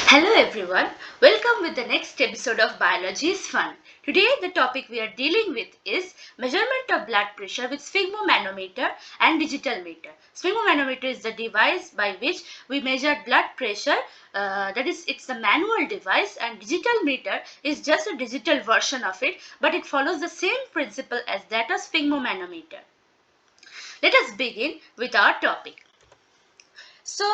Hello everyone, welcome with the next episode of Biology is Fun. Today the topic we are dealing with is measurement of blood pressure with sphygmomanometer and digital meter. Sphygmomanometer is the device by which we measure blood pressure, that is it's a manual device, and digital meter is just a digital version of it, but it follows the same principle as that of sphygmomanometer. Let us begin with our topic. So,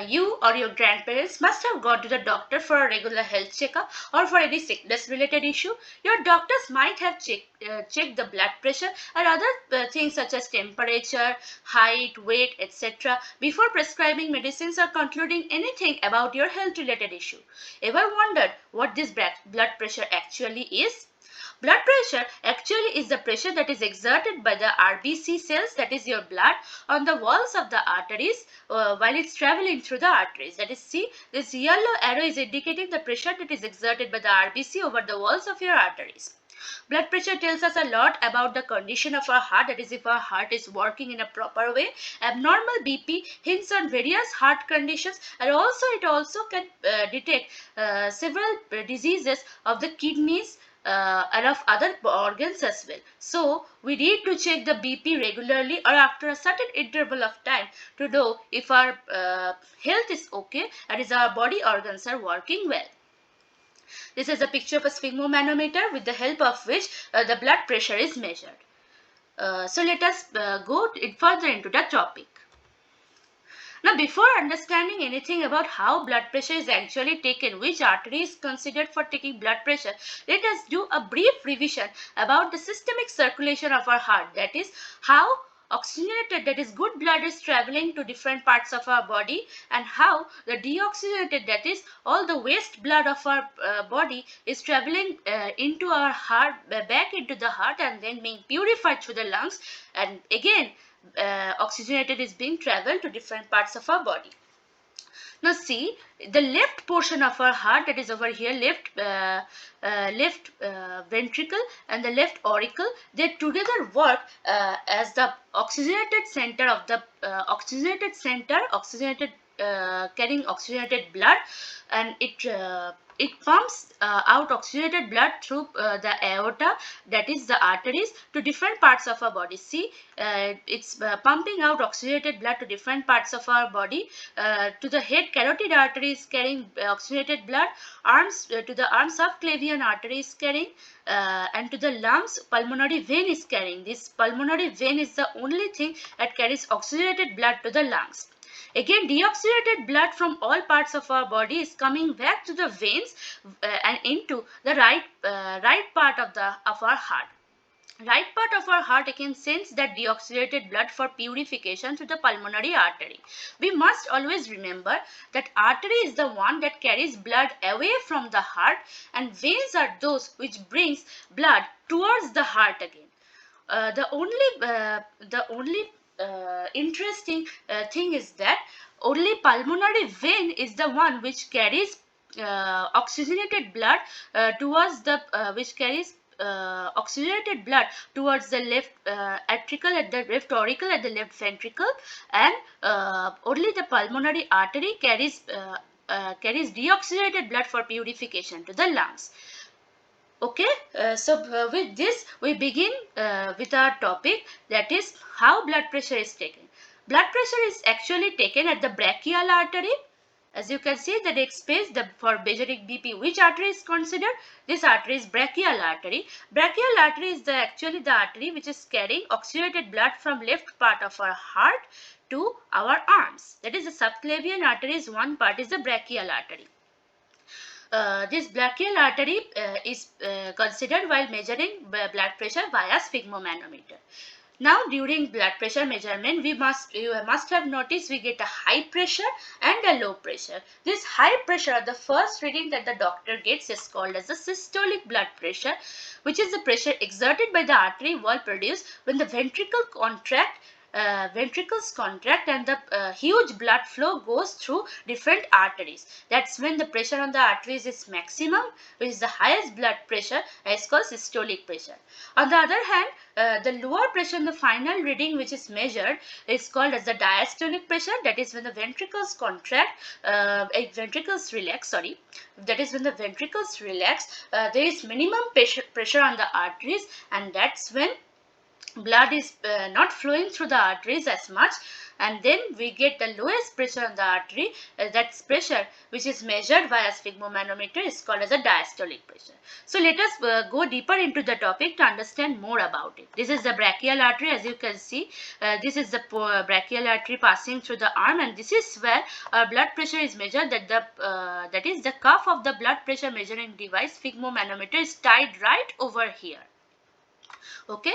you or your grandparents must have gone to the doctor for a regular health checkup or for any sickness related issue. Your doctors might have checked the blood pressure and other things such as temperature, height, weight, etc. before prescribing medicines or concluding anything about your health related issue. Ever wondered what this blood pressure actually is? Blood pressure actually is the pressure that is exerted by the RBC cells, that is your blood, on the walls of the arteries while it's traveling through the arteries. That is, see, this yellow arrow is indicating the pressure that is exerted by the RBC over the walls of your arteries. Blood pressure tells us a lot about the condition of our heart, that is if our heart is working in a proper way. Abnormal BP hints on various heart conditions, and also it also can detect several diseases of the kidneys, and of other organs as well. So we need to check the BP regularly or after a certain interval of time to know if our health is okay and is our body organs are working well. This is a picture of a sphygmomanometer with the help of which the blood pressure is measured. So let us go further into the topic. Now, before understanding anything about how blood pressure is actually taken, which artery is considered for taking blood pressure, let us do a brief revision about the systemic circulation of our heart. That is, how oxygenated, that is good blood, is traveling to different parts of our body, and how the deoxygenated, that is all the waste blood of our body, is traveling into our heart, back into the heart, and then being purified through the lungs, and again oxygenated is being traveled to different parts of our body. Now see, the left portion of our heart, that is over here, left ventricle and the left auricle, they together work as the oxygenated center of the carrying oxygenated blood, and it pumps out oxygenated blood through the aorta, that is the arteries, to different parts of our body. See, it's pumping out oxygenated blood to different parts of our body. To the head, carotid artery is carrying oxygenated blood, to the arm, subclavian artery is carrying, and to the lungs, pulmonary vein is carrying. This pulmonary vein is the only thing that carries oxygenated blood to the lungs. Again, deoxygenated blood from all parts of our body is coming back to the veins and into the right part of our heart. Right part of our heart again sends that deoxygenated blood for purification to the pulmonary artery. We must always remember that artery is the one that carries blood away from the heart, and veins are those which brings blood towards the heart again. The only interesting thing is that only pulmonary vein is the one which carries oxygenated blood towards the which carries oxygenated blood towards the left atricle, at the left auricle, at the left ventricle, and only the pulmonary artery carries deoxygenated blood for purification to the lungs. Okay, so with this we begin with our topic, that is how blood pressure is taken. Blood pressure is actually taken at the brachial artery. As you can see, the next page, for measuring BP, which artery is considered? This artery is brachial artery. Brachial artery is actually the artery which is carrying oxygenated blood from left part of our heart to our arms. That is, the subclavian artery is one part, is the brachial artery. This brachial artery is considered while measuring blood pressure via sphygmomanometer. Now, during blood pressure measurement, you must have noticed we get a high pressure and a low pressure. This high pressure, the first reading that the doctor gets, is called as the systolic blood pressure, which is the pressure exerted by the artery wall produced when the ventricle contract ventricles contract and the huge blood flow goes through different arteries. That's when the pressure on the arteries is maximum, which is the highest blood pressure, is called systolic pressure. On the other hand, the lower pressure in the final reading which is measured is called as the diastolic pressure. That is when the ventricles contract, ventricles relax, sorry. That is when the ventricles relax, there is minimum pressure on the arteries, and that's when blood is not flowing through the arteries as much, and then we get the lowest pressure on the artery. That's pressure which is measured via sphygmomanometer is called as a diastolic pressure. So let us go deeper into the topic to understand more about it. This is the brachial artery. As you can see, this is the brachial artery passing through the arm, and this is where our blood pressure is measured. That is the cuff of the blood pressure measuring device sphygmomanometer is tied right over here. Okay.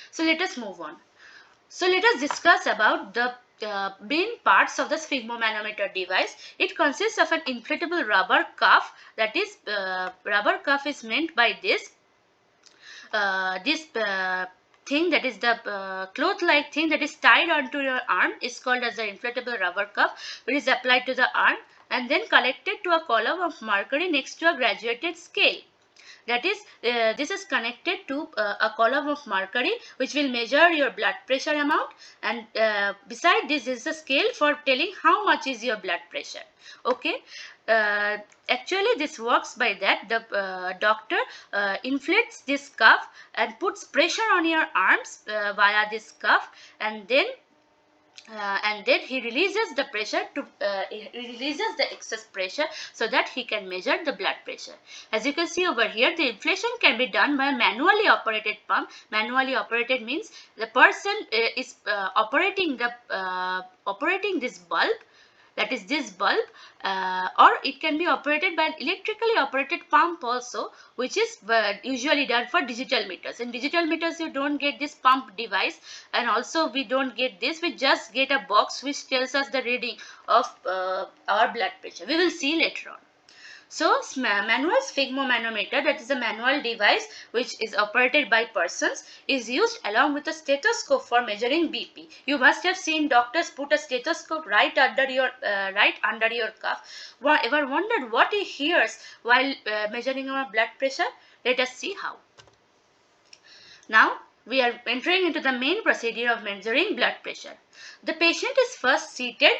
So let us move on. So let us discuss about the main parts of the sphygmomanometer device. It consists of an inflatable rubber cuff. That is, rubber cuff is meant by this thing, that is the cloth-like thing that is tied onto your arm, is called as the inflatable rubber cuff, which is applied to the arm and then connected to a column of mercury next to a graduated scale. That is, this is connected to a column of mercury which will measure your blood pressure amount, and beside this is a scale for telling how much is your blood pressure. Okay. Actually this works by that the doctor inflates this cuff and puts pressure on your arms via this cuff, and then he releases the pressure to he releases the excess pressure so that he can measure the blood pressure. As you can see over here, the inflation can be done by a manually operated pump. Manually operated means the person is operating this bulb, that is this bulb, or it can be operated by an electrically operated pump also, which is usually done for digital meters. In digital meters you don't get this pump device, and also we don't get this, we just get a box which tells us the reading of our blood pressure. We will see later on. So manual sphygmomanometer, that is a manual device which is operated by persons, is used along with a stethoscope for measuring BP. You must have seen doctors put a stethoscope right under your cuff. Ever wondered what he hears while measuring our blood pressure? Let us see how. Now we are entering into the main procedure of measuring blood pressure. The patient is first seated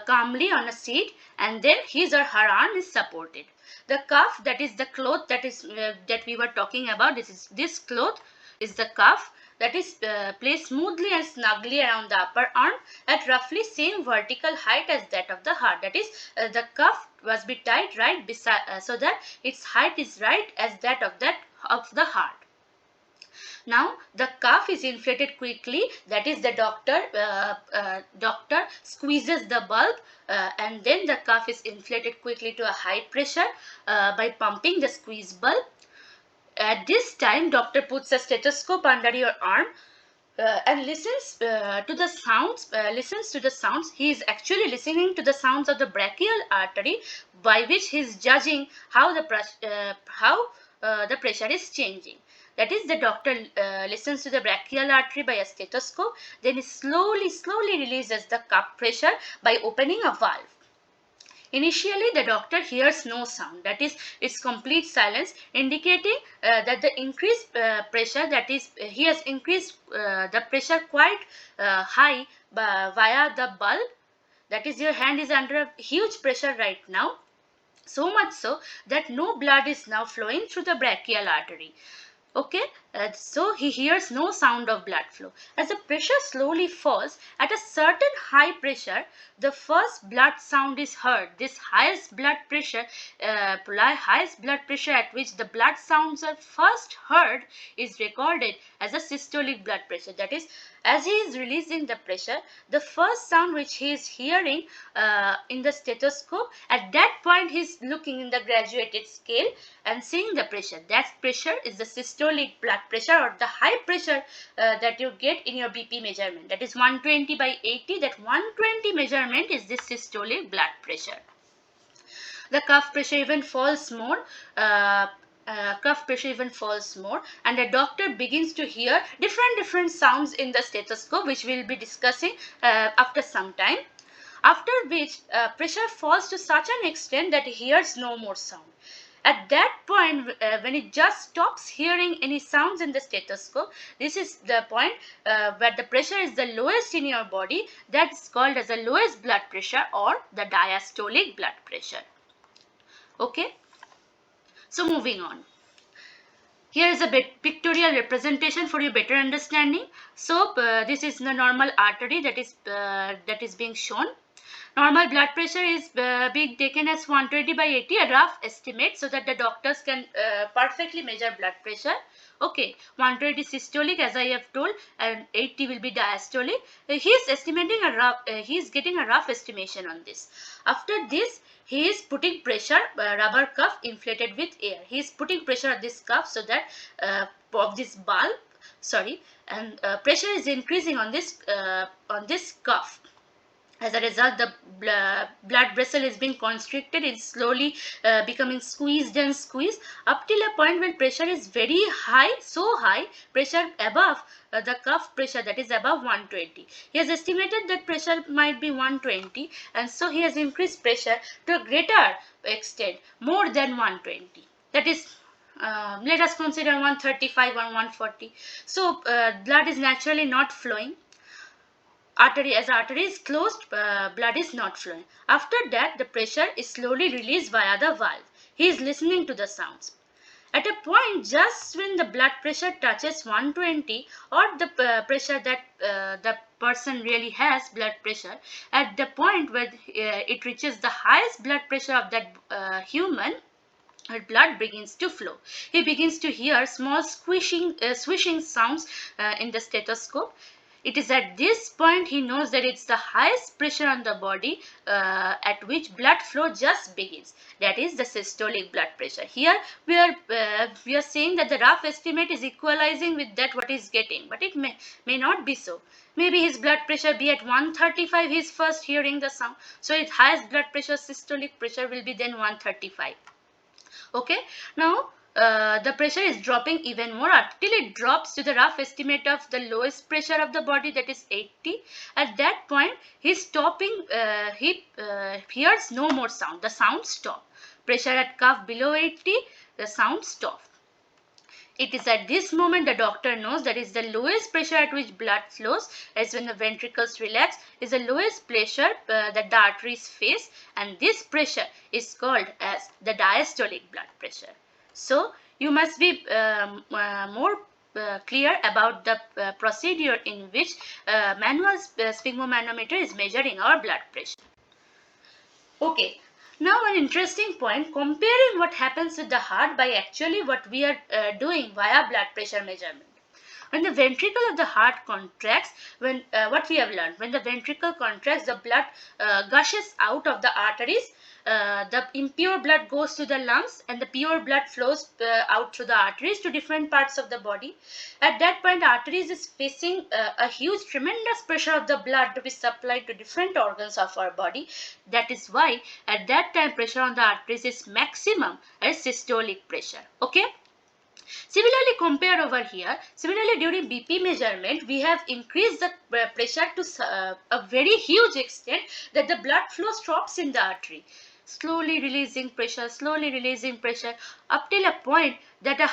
calmly on a seat, and then his or her arm is supported. The cuff, that is the cloth that we were talking about, this cloth is the cuff that is placed smoothly and snugly around the upper arm at roughly same vertical height as that of the heart. That is, the cuff must be tied right beside so that its height is right as that of the heart. Now the cuff is inflated quickly, that is the doctor squeezes the bulb and then the cuff is inflated quickly to a high pressure by pumping the squeeze bulb. At this time doctor puts a stethoscope under your arm and listens to the sounds. He is actually listening to the sounds of the brachial artery, by which he is judging how the pressure is changing. That is, the doctor listens to the brachial artery by a stethoscope, then he slowly releases the cuff pressure by opening a valve. Initially, the doctor hears no sound, that is, it's complete silence, indicating that the increased pressure, that is, he has increased the pressure quite high via the bulb. That is, your hand is under a huge pressure right now, so much so that no blood is now flowing through the brachial artery. Okay, so he hears no sound of blood flow. As the pressure slowly falls, at a certain high pressure, the first blood sound is heard. This highest blood pressure at which the blood sounds are first heard is recorded as a systolic blood pressure. That is, as he is releasing the pressure, the first sound which he is hearing in the stethoscope, at that point he is looking in the graduated scale and seeing the pressure. That pressure is the systolic blood pressure, or the high pressure that you get in your BP measurement. That is 120/80. That 120 measurement is this systolic blood pressure. The cuff pressure even falls more cuff pressure even falls more, and the doctor begins to hear different sounds in the stethoscope, which we will be discussing after some time. After which pressure falls to such an extent that he hears no more sound. At that point, when it just stops hearing any sounds in the stethoscope, this is the point where the pressure is the lowest in your body. That's called as the lowest blood pressure or the diastolic blood pressure. Okay, so moving on. Here is a pictorial representation for your better understanding. So this is the normal artery that is being shown. Normal blood pressure is being taken as 120 by 80, a rough estimate, so that the doctors can perfectly measure blood pressure. Okay, 120 systolic, as I have told, and 80 will be diastolic. He is estimating a rough. He is getting a rough estimation on this. After this, he is putting pressure, rubber cuff inflated with air. He is putting pressure on this cuff so that of this bulb, and pressure is increasing on this cuff. As a result, the blood vessel is being constricted. It's slowly becoming squeezed and squeezed up till a point when pressure is very high, so high, pressure above the cuff pressure, that is above 120. He has estimated that pressure might be 120, and so he has increased pressure to a greater extent, more than 120. That is, let us consider 135 or 140. So blood is naturally not flowing. As artery is closed, blood is not flowing. After that, the pressure is slowly released via the valve. He is listening to the sounds. At a point just when the blood pressure touches 120, or the pressure that the person really has, blood pressure, at the point where it reaches the highest blood pressure of that human, her blood begins to flow. He begins to hear small swishing sounds in the stethoscope. It is at this point he knows that it's the highest pressure on the body at which blood flow just begins. That is the systolic blood pressure. Here we are saying that the rough estimate is equalizing with that what he's getting, but it may not be so. Maybe his blood pressure be at 135. He is first hearing the sound, so his highest blood pressure, systolic pressure, will be then 135. Okay, now the pressure is dropping even more until it drops to the rough estimate of the lowest pressure of the body, that is 80. At that point, he's stopping. He hears no more sound. The sound stop. Pressure at cuff below 80, the sound stop. It is at this moment the doctor knows that is the lowest pressure at which blood flows, as when the ventricles relax, is the lowest pressure that the arteries face, and this pressure is called as the diastolic blood pressure. So you must be more clear about the procedure in which manual sphygmomanometer is measuring our blood pressure. Okay. Now an interesting point, comparing what happens with the heart by actually what we are doing via blood pressure measurement. When the ventricle of the heart contracts, what we have learned, when the ventricle contracts, the blood gushes out of the arteries. The impure blood goes to the lungs, and the pure blood flows out through the arteries to different parts of the body. At that point, arteries is facing a huge, tremendous pressure of the blood to be supplied to different organs of our body. That is why at that time pressure on the arteries is maximum as systolic pressure. Okay. Similarly, compare over here. Similarly, during BP measurement, we have increased the pressure to a very huge extent that the blood flow stops in the artery. Slowly releasing pressure up till a point that a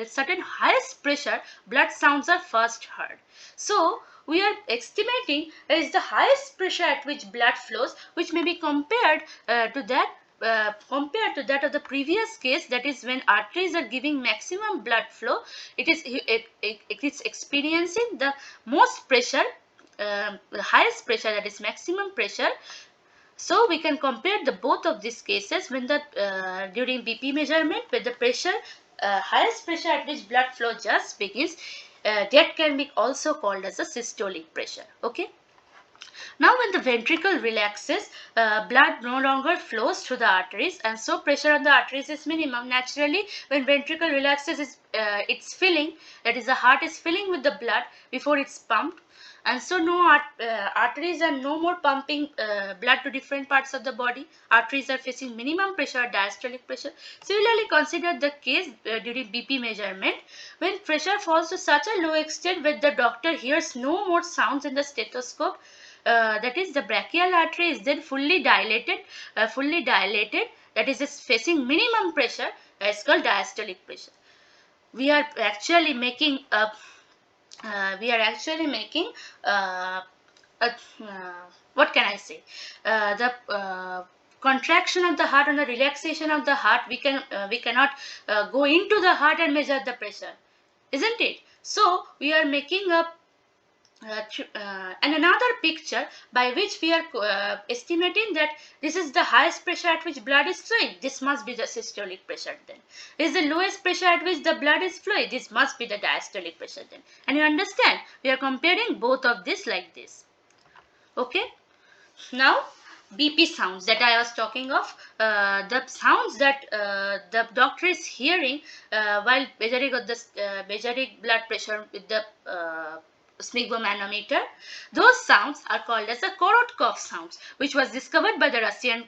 certain highest pressure blood sounds are first heard. So we are estimating is the highest pressure at which blood flows, which may be compared to that of the previous case, that is when arteries are giving maximum blood flow, it is experiencing the most pressure, the highest pressure, that is maximum pressure. So we can compare the both of these cases when the during BP measurement, with the pressure highest pressure at which blood flow just begins, that can be also called as a systolic pressure. Okay. Now when the ventricle relaxes, blood no longer flows through the arteries, and so pressure on the arteries is minimum. Naturally, when ventricle relaxes, it's filling, that is the heart is filling with the blood before it's pumped, and so no arteries are no more pumping blood to different parts of the body. Arteries are facing minimum pressure, diastolic pressure. Similarly, consider the case during BP measurement when pressure falls to such a low extent where the doctor hears no more sounds in the stethoscope. That is, the brachial artery is then fully dilated, that is facing minimum pressure, is called diastolic pressure. We are actually making a what can I say? The contraction of the heart and the relaxation of the heart. We cannot go into the heart and measure the pressure, isn't it? So we are making a and another picture by which we are estimating that this is the highest pressure at which blood is flowing. This must be the systolic pressure then. This is the lowest pressure at which the blood is flowing. This must be the diastolic pressure then. And you understand, we are comparing both of this like this. Okay. Now, BP sounds that I was talking of, the sounds that the doctor is hearing while measuring blood pressure with the sphygmomanometer. Those sounds are called as the Korotkov sounds, which was discovered by the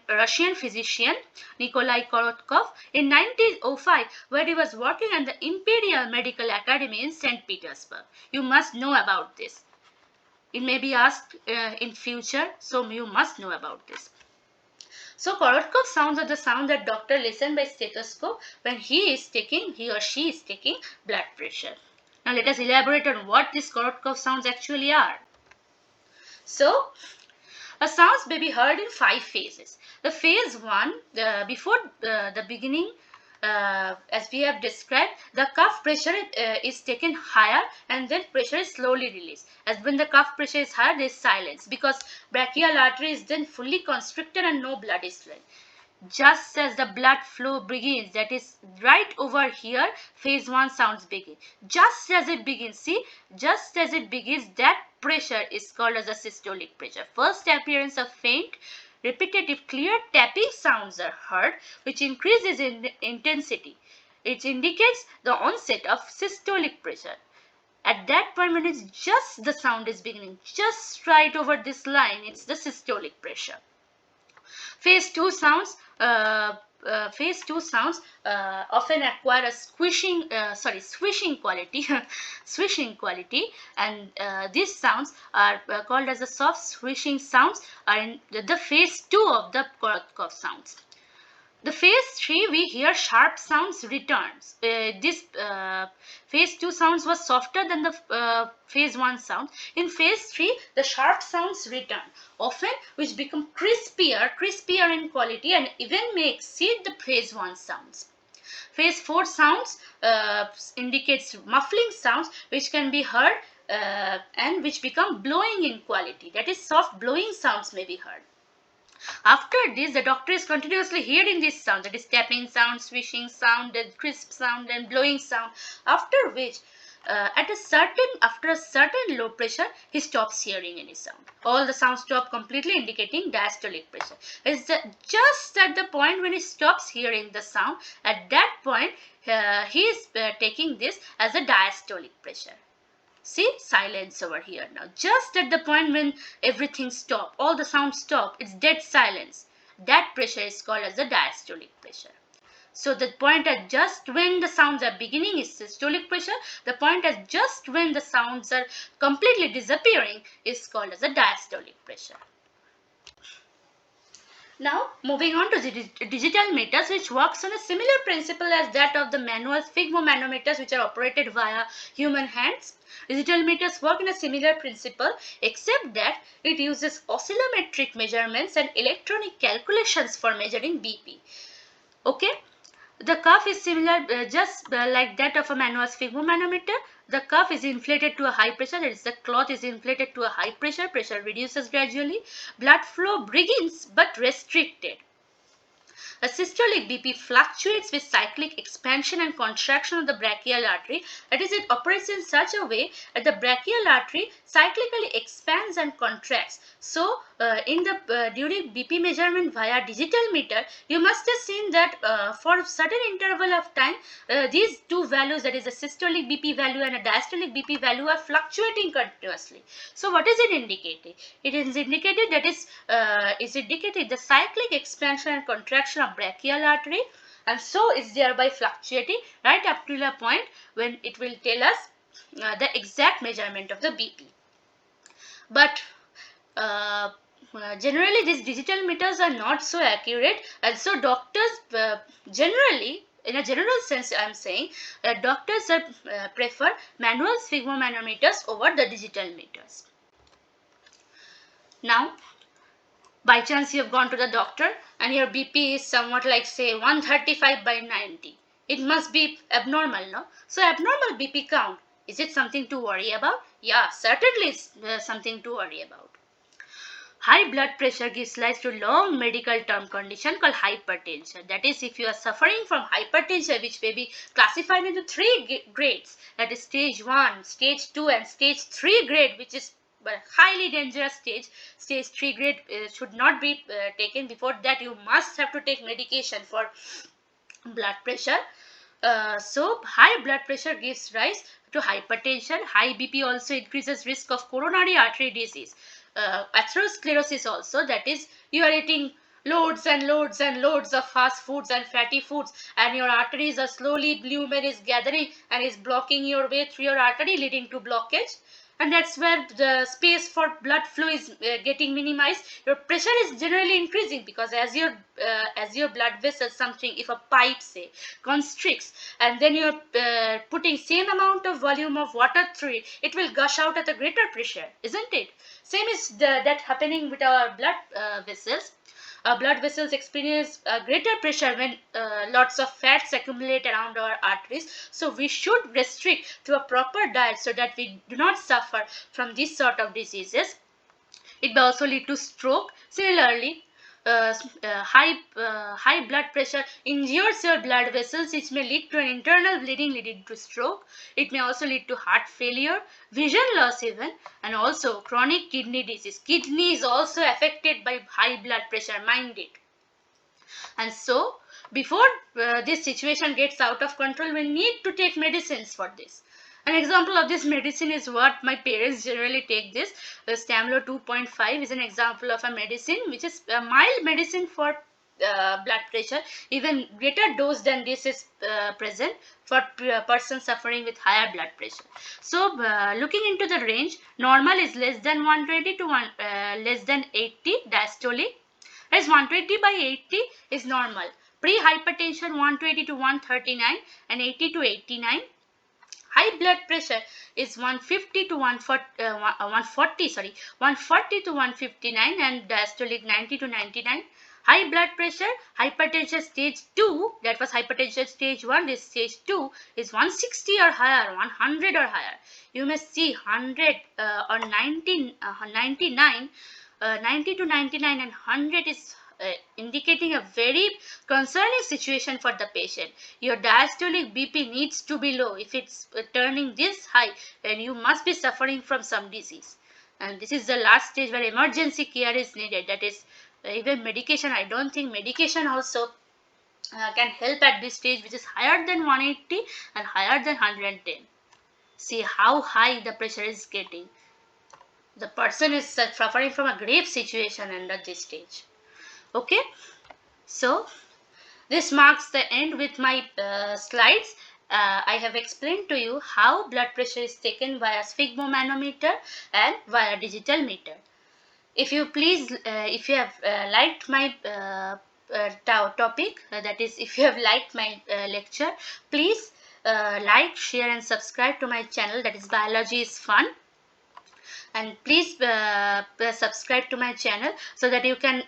Russian physician Nikolai Korotkov in 1905, where he was working at the Imperial Medical Academy in St. Petersburg. You must know about this. It may be asked in future, so you must know about this. So Korotkov sounds are the sound that doctor listen by stethoscope when he or she is taking blood pressure. Now let us elaborate on what these Korotkov sounds actually are. So, sounds may be heard in 5 phases. The phase 1, before the beginning, as we have described, the cuff pressure is taken higher and then pressure is slowly released. As when the cuff pressure is higher, there is silence because brachial artery is then fully constricted and no blood is flowing. Just as the blood flow begins, that is right over here, phase 1 sounds begin. Just as it begins, that pressure is called as a systolic pressure. First appearance of faint, repetitive, clear tapping sounds are heard, which increases in intensity. It indicates the onset of systolic pressure. At that point, when it's just the sound is beginning, just right over this line, it's the systolic pressure. Phase 2 sounds often acquire a swishing quality, and these sounds are called as the soft swishing sounds, are in the phase 2 of the Korotkov sounds. The phase 3, we hear sharp sounds returns. This phase 2 sounds was softer than the phase 1 sound. In phase 3, the sharp sounds return, often which become crispier in quality and even may exceed the phase 1 sounds. Phase 4 sounds indicates muffling sounds which can be heard and which become blowing in quality. That is, soft blowing sounds may be heard. After this, the doctor is continuously hearing these sounds, that is tapping sound, swishing sound, and crisp sound and blowing sound, after which after a certain low pressure, he stops hearing any sound. All the sounds stop completely, indicating diastolic pressure. It's just at the point when he stops hearing the sound, at that point he is taking this as a diastolic pressure. See, silence over here now. Just at the point when everything stops, all the sounds stop, it's dead silence. That pressure is called as the diastolic pressure. So the point at just when the sounds are beginning is systolic pressure. The point at just when the sounds are completely disappearing is called as a diastolic pressure. Now, moving on to the digital meters, which works on a similar principle as that of the manual sphygmomanometers, which are operated via human hands. Digital meters work in a similar principle, except that it uses oscillometric measurements and electronic calculations for measuring BP. Okay, the cuff is similar, just like that of a manual sphygmomanometer. The cuff is inflated to a high pressure, that is, the cloth is inflated to a high pressure, pressure reduces gradually. Blood flow begins but restricted. A systolic BP fluctuates with cyclic expansion and contraction of the brachial artery. That is, it operates in such a way that the brachial artery cyclically expands and contracts. So, during BP measurement via digital meter, you must have seen that for a certain interval of time, these two values, that is a systolic BP value and a diastolic BP value, are fluctuating continuously. So, what is it indicating? It is indicated that is indicating the cyclic expansion and contraction of brachial artery, and so is thereby fluctuating right up to the point when it will tell us the exact measurement of the BP. But generally these digital meters are not so accurate, and so doctors generally, in a general sense I am saying, doctors prefer manual sphygmomanometers over the digital meters. Now, by chance you have gone to the doctor and your BP is somewhat like, say, 135 by 90. It must be abnormal, no? So abnormal BP count, is it something to worry about? Yeah, certainly it's something to worry about. High blood pressure gives rise to long medical term condition called hypertension. That is, if you are suffering from hypertension, which may be classified into three grades, that is stage 1, stage 2 and stage 3 grade, which is highly dangerous stage. Stage 3 grade should not be taken. Before that, you must have to take medication for blood pressure. So high blood pressure gives rise to hypertension. High BP also increases risk of coronary artery disease. Atherosclerosis also, that is, you are eating loads and loads and loads of fast foods and fatty foods, and your arteries are slowly, lumen is gathering and is blocking your way through your artery, leading to blockage, and that's where the space for blood flow is getting minimized. Your pressure is generally increasing because as your blood vessel, something, if a pipe say constricts and then you're putting same amount of volume of water through it, it will gush out at a greater pressure, isn't it? Same is that happening with our blood vessels. Our blood vessels experience greater pressure when lots of fats accumulate around our arteries. So we should restrict to a proper diet so that we do not suffer from this sort of diseases. It may also lead to stroke. Similarly, high blood pressure injures your blood vessels, which may lead to an internal bleeding leading to stroke. It may also lead to heart failure, vision loss even, and also chronic kidney disease. Kidney is also affected by high blood pressure, mind it. And so, before this situation gets out of control, we need to take medicines for this. An example of this medicine is what my parents generally take this. Stamlo 2.5 is an example of a medicine which is a mild medicine for blood pressure. Even greater dose than this is present for persons suffering with higher blood pressure. So, looking into the range, normal is less than 120 to less than 80 diastolic. As 120 by 80 is normal. Pre-hypertension 120 to 139 and 80 to 89. High blood pressure is 150 to 140 to 159 and diastolic 90 to 99. High blood pressure, hypertension stage 2, that was hypertension stage 1, this stage 2 is 160 or higher, 100 or higher. You may see 100 or 99, 90 to 99 and 100 is indicating a very concerning situation for the patient. Your diastolic BP needs to be low. If it's turning this high, then you must be suffering from some disease. And this is the last stage where emergency care is needed. That is, even medication. I don't think medication also can help at this stage, which is higher than 180 and higher than 110. See how high the pressure is getting. The person is suffering from a grave situation under this stage. Okay, so this marks the end with my slides. I have explained to you how blood pressure is taken via sphygmomanometer and via digital meter. If you please, if you have liked my topic, that is, if you have liked my lecture, please like, share and subscribe to my channel, that is Biology is Fun. And please subscribe to my channel so that you can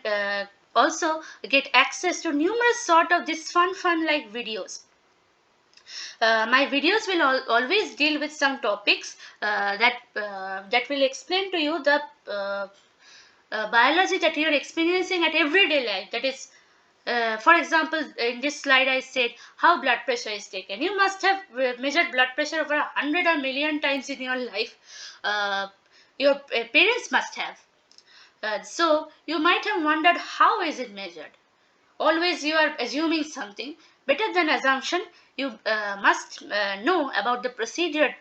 also get access to numerous sort of this fun like videos. My videos will always deal with some topics that will explain to you the biology that you are experiencing at everyday life. That is, For example, in this slide I said how blood pressure is taken. You must have measured blood pressure over 100 or million times in your life. Your parents must have. So you might have wondered, how is it measured? Always you are assuming something. Better than assumption, you must know about the procedure,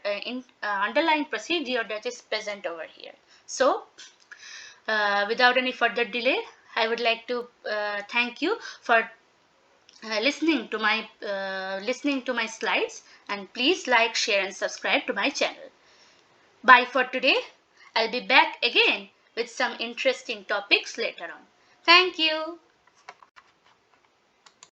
underlying procedure that is present over here. So without any further delay, I would like to thank you for listening to my slides, and please like, share and subscribe to my channel. Bye for today. I'll be back again with some interesting topics later on. Thank you.